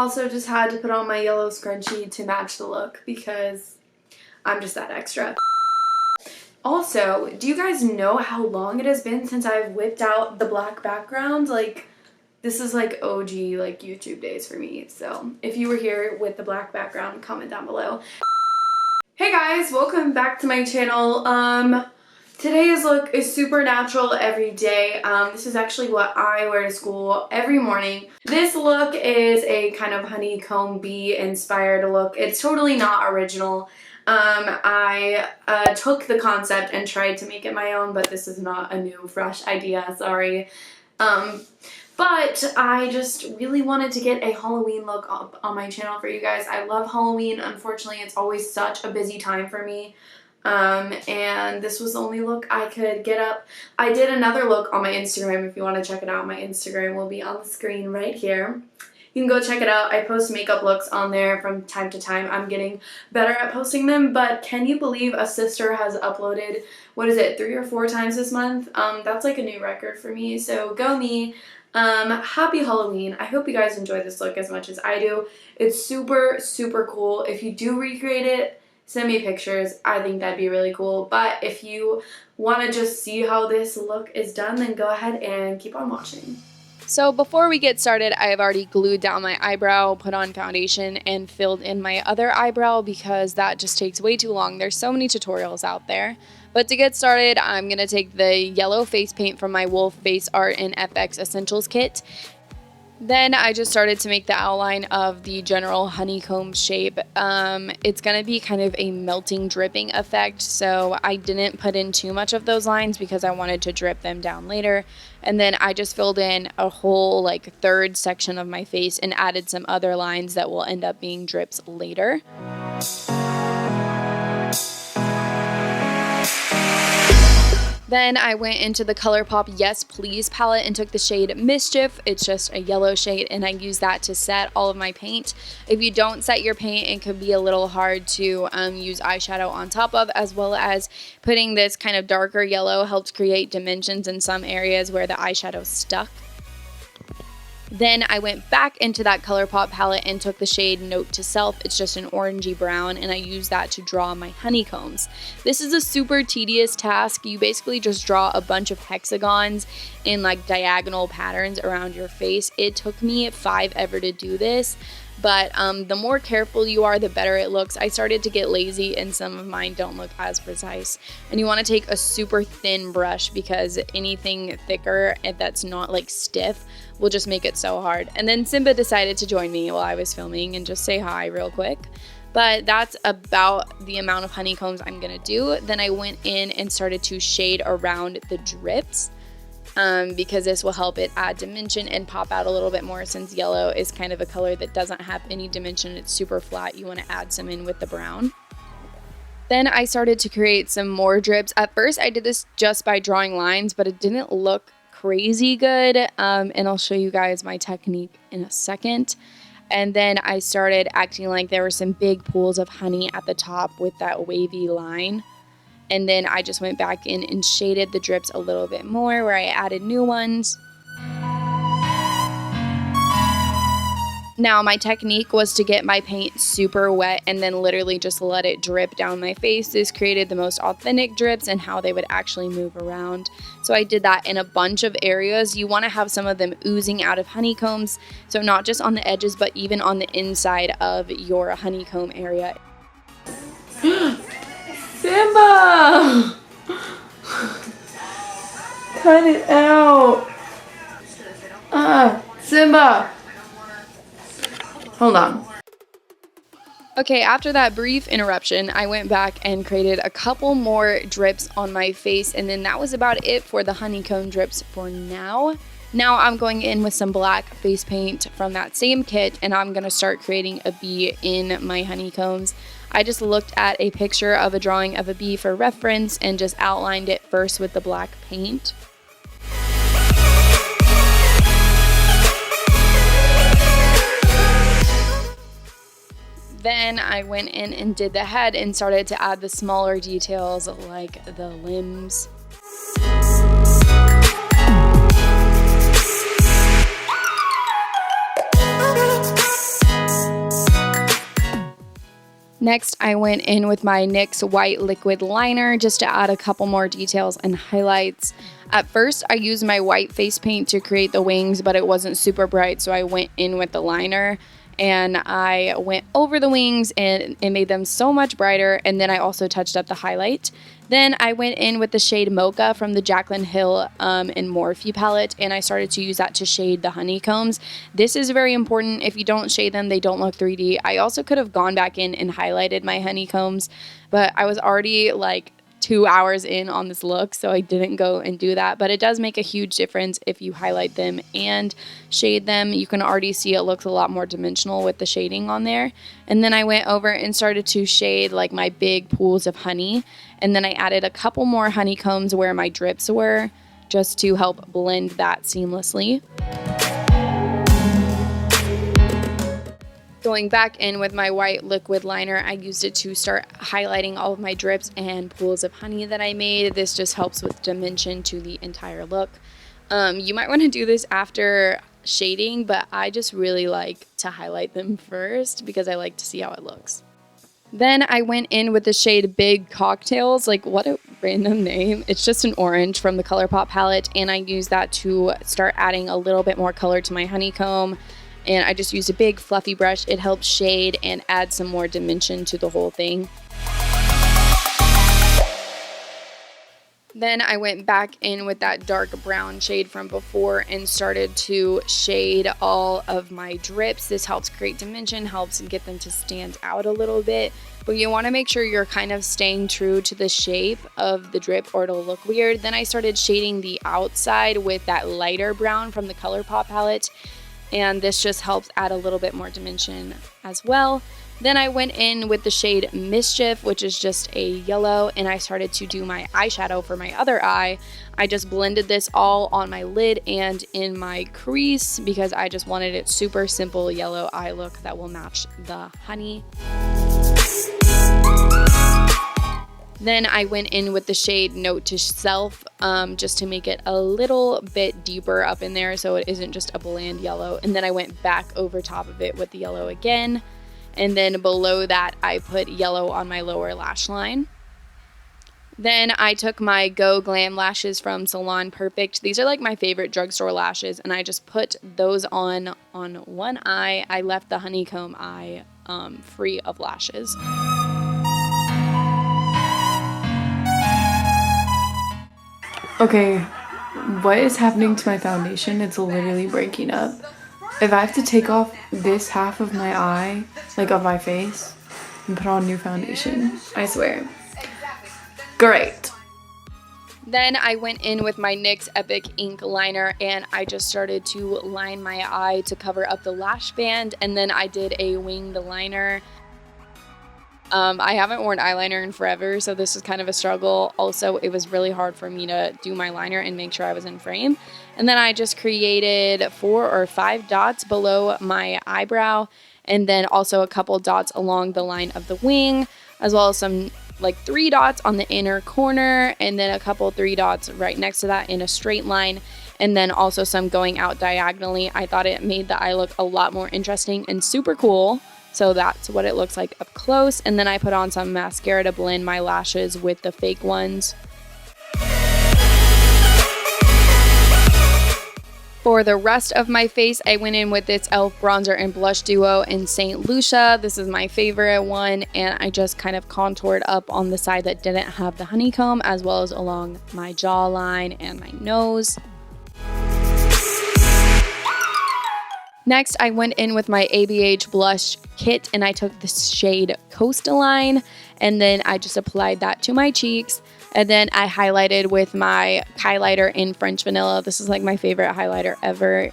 Also just had to put on my yellow scrunchie to match the look because I'm just that extra. Also, do you guys know how long it has been since I've whipped out the black background? Like, this is like OG like YouTube days for me. So if you were here with the black background, comment down below. Hey guys, welcome back to my channel. Today's look is super natural every day. This is actually what I wear to school every morning. This look is a kind of honeycomb bee inspired look. It's totally not original. I took the concept and tried to make it my own, but this is not a new, fresh idea, sorry. But I just really wanted to get a Halloween look up on my channel for you guys. I love Halloween. Unfortunately, it's always such a busy time for me. And this was the only look I could get up. I did another look on my Instagram. If you want to check it out, my Instagram will be on the screen right here. You can go check it out. I post makeup looks on there from time to time. I'm getting better at posting them, but can you believe a sister has uploaded, what is it, 3 or 4 times this month? That's like a new record for me, so go me. Happy Halloween. I hope you guys enjoy this look as much as I do. It's super, super cool. If you do recreate it, send me pictures. I think that'd be really cool. But if you want to just see how this look is done, then go ahead and keep on watching. So before we get started, I have already glued down my eyebrow, put on foundation, and filled in my other eyebrow because that just takes way too long. There's so many tutorials out there. But to get started, I'm going to take the yellow face paint from my Wolf Face Art and FX Essentials kit. Then I just started to make the outline of the general honeycomb shape. It's going to be kind of a melting dripping effect, so I didn't put in too much of those lines because I wanted to drip them down later. And then I just filled in a whole like third section of my face and added some other lines that will end up being drips later. Then I went into the ColourPop Yes Please palette and took the shade Mischief. It's just a yellow shade, and I use that to set all of my paint. If you don't set your paint, it could be a little hard to use eyeshadow on top of, as well as putting this kind of darker yellow helps create dimensions in some areas where the eyeshadow's stuck. Then I went back into that ColourPop palette and took the shade Note to Self. It's just an orangey brown, and I use that to draw my honeycombs. This is a super tedious task. You basically just draw a bunch of hexagons in like diagonal patterns around your face. It took me 5 ever to do this, but the more careful you are, the better it looks. I started to get lazy and some of mine don't look as precise. And you want to take a super thin brush because anything thicker that's not like stiff will just make it so hard. And then Simba decided to join me while I was filming and just say hi real quick. But that's about the amount of honeycombs I'm gonna do. Then I went in and started to shade around the drips because this will help it add dimension and pop out a little bit more, since yellow is kind of a color that doesn't have any dimension. It's super flat. You want to add some in with the brown. Then I started to create some more drips. At first I did this just by drawing lines, but it didn't look crazy good, and I'll show you guys my technique in a second. And then I started acting like there were some big pools of honey at the top with that wavy line, and then I just went back in and shaded the drips a little bit more where I added new ones. Now my technique was to get my paint super wet and then literally just let it drip down my face. This created the most authentic drips and how they would actually move around. So I did that in a bunch of areas. You want to have some of them oozing out of honeycombs, so not just on the edges but even on the inside of your honeycomb area. Simba! Cut it out! Simba! Hold on. Okay, after that brief interruption, I went back and created a couple more drips on my face, and then that was about it for the honeycomb drips for now. Now I'm going in with some black face paint from that same kit, and I'm going to start creating a bee in my honeycombs. I just looked at a picture of a drawing of a bee for reference and just outlined it first with the black paint. Then I went in and did the head and started to add the smaller details like the limbs. Next, I went in with my NYX white liquid liner just to add a couple more details and highlights. At first, I used my white face paint to create the wings, but it wasn't super bright, so I went in with the liner and I went over the wings and it made them so much brighter, and then I also touched up the highlight. Then I went in with the shade Mocha from the Jaclyn Hill and Morphe palette, and I started to use that to shade the honeycombs. This is very important. If you don't shade them, they don't look 3D. I also could have gone back in and highlighted my honeycombs, but I was already like 2 hours in on this look, so I didn't go and do that. But it does make a huge difference if you highlight them and shade them. You can already see it looks a lot more dimensional with the shading on there. And then I went over and started to shade like my big pools of honey, and then I added a couple more honeycombs where my drips were, just to help blend that seamlessly. Going back in with my white liquid liner, I used it to start highlighting all of my drips and pools of honey that I made. This just helps with dimension to the entire look. You might want to do this after shading, but I just really like to highlight them first because I like to see how it looks. Then I went in with the shade Big Cocktails, like what a random name. It's just an orange from the ColourPop palette, and I used that to start adding a little bit more color to my honeycomb. And I just used a big fluffy brush. It helps shade and add some more dimension to the whole thing. Then I went back in with that dark brown shade from before and started to shade all of my drips. This helps create dimension, helps get them to stand out a little bit. But you want to make sure you're kind of staying true to the shape of the drip or it'll look weird. Then I started shading the outside with that lighter brown from the ColourPop palette. And this just helps add a little bit more dimension as well. Then I went in with the shade Mischief, which is just a yellow, and I started to do my eyeshadow for my other eye. I just blended this all on my lid and in my crease because I just wanted it super simple yellow eye look that will match the honey. Then I went in with the shade Note to Self just to make it a little bit deeper up in there so it isn't just a bland yellow. And then I went back over top of it with the yellow again. And then below that, I put yellow on my lower lash line. Then I took my Go Glam lashes from Salon Perfect. These are like my favorite drugstore lashes, and I just put those on one eye. I left the honeycomb eye free of lashes. Okay, what is happening to my foundation? It's literally breaking up. If I have to take off this half of my eye, like of my face, and put on new foundation, I swear. Great. Then I went in with my NYX Epic Ink liner and I just started to line my eye to cover up the lash band, and then I did a winged liner. I haven't worn eyeliner in forever, so this was kind of a struggle. Also, it was really hard for me to do my liner and make sure I was in frame. And then I just created 4 or 5 dots below my eyebrow, and then also a couple dots along the line of the wing, as well as some like 3 dots on the inner corner, and then a couple 3 dots right next to that in a straight line, and then also some going out diagonally. I thought it made the eye look a lot more interesting and super cool. So that's what it looks like up close. And then I put on some mascara to blend my lashes with the fake ones. For the rest of my face, I went in with this e.l.f. bronzer and blush duo in St. Lucia. This is my favorite one, and I just kind of contoured up on the side that didn't have the honeycomb, as well as along my jawline and my nose. Next, I went in with my ABH blush kit, and I took the shade Coastline, and then I just applied that to my cheeks. And then I highlighted with my highlighter in French Vanilla. This is like my favorite highlighter ever.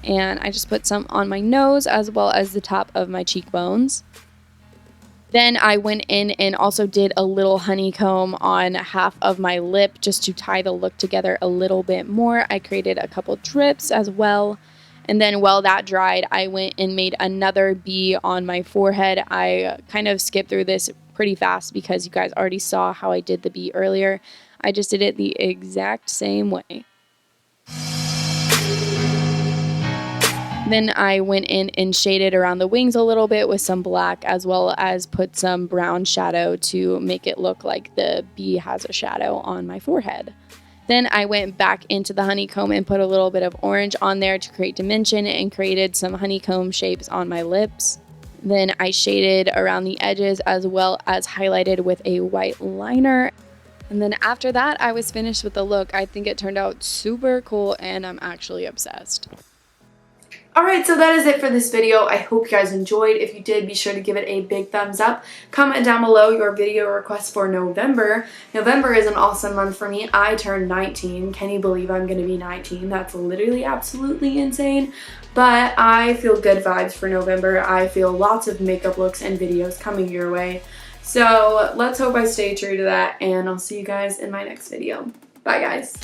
And I just put some on my nose as well as the top of my cheekbones. Then I went in and also did a little honeycomb on half of my lip just to tie the look together a little bit more. I created a couple drips as well. And then while that dried, I went and made another bee on my forehead. I kind of skipped through this pretty fast because you guys already saw how I did the bee earlier. I just did it the exact same way. Then I went in and shaded around the wings a little bit with some black, as well as put some brown shadow to make it look like the bee has a shadow on my forehead. Then I went back into the honeycomb and put a little bit of orange on there to create dimension and created some honeycomb shapes on my lips. Then I shaded around the edges as well as highlighted with a white liner. And then after that, I was finished with the look. I think it turned out super cool and I'm actually obsessed. Alright, so that is it for this video. I hope you guys enjoyed. If you did, be sure to give it a big thumbs up. Comment down below your video request for November. November is an awesome month for me. I turned 19. Can you believe I'm going to be 19? That's literally absolutely insane. But I feel good vibes for November. I feel lots of makeup looks and videos coming your way. So let's hope I stay true to that, and I'll see you guys in my next video. Bye, guys.